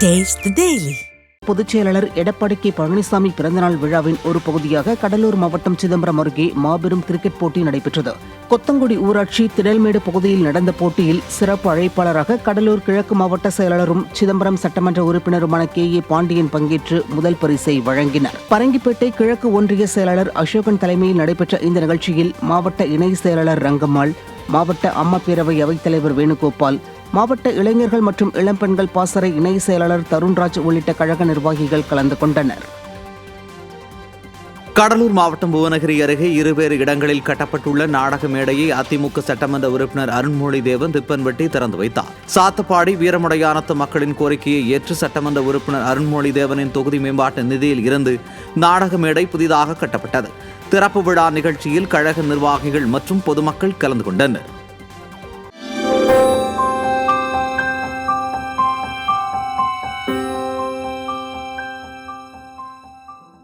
Taste the Daily. பொதுச் செயலாளர் Edappadi K Palaniswami பிறந்தநாள் விழாவின் ஒரு பகுதியாக கடலூர் மாவட்டம் சிதம்பரம் அருகே மாபெரும் கிரிக்கெட் போட்டி நடைபெற்றது. கொத்தங்குடி ஊராட்சி திடல்மேடு பகுதியில் நடந்த போட்டியில் சிறப்பு அழைப்பாளராக கடலூர் கிழக்கு மாவட்ட செயலாளரும் சிதம்பரம் சட்டமன்ற உறுப்பினருமான கே பாண்டியன் பங்கேற்று முதல் பரிசை வழங்கினார். பரங்கிப்பேட்டை கிழக்கு ஒன்றிய செயலாளர் அசோகன் தலைமையில் நடைபெற்ற இந்த நிகழ்ச்சியில் மாவட்ட இணை செயலாளர் ரங்கம்மாள், மாவட்ட அம்மா பேரவை அவைத்தலைவர் வேணுகோபால், மாவட்ட இளைஞர்கள் மற்றும் இளம்பெண்கள் பாசறை இணை செயலாளர் தருண்ராஜ் உள்ளிட்ட கழக நிர்வாகிகள் கலந்து கொண்டனர். கடலூர் மாவட்டம் புவனகிரி அருகே இருவேறு இடங்களில் கட்டப்பட்டுள்ள நாடக மேடையை அதிமுக சட்டமன்ற உறுப்பினர் அருண்மொழி தேவன் ரிப்பன் வெட்டி திறந்து வைத்தார். சாத்தப்பாடி வீரமுடையானத்து மக்களின் கோரிக்கையை ஏற்று சட்டமன்ற உறுப்பினர் அருண்மொழி தேவனின் தொகுதி மேம்பாட்டு நிதியில் இருந்து நாடக மேடை புதிதாக கட்டப்பட்டது. திறப்பு விழா நிகழ்ச்சியில் கழக நிர்வாகிகள் மற்றும் பொதுமக்கள் கலந்து கொண்டனர்.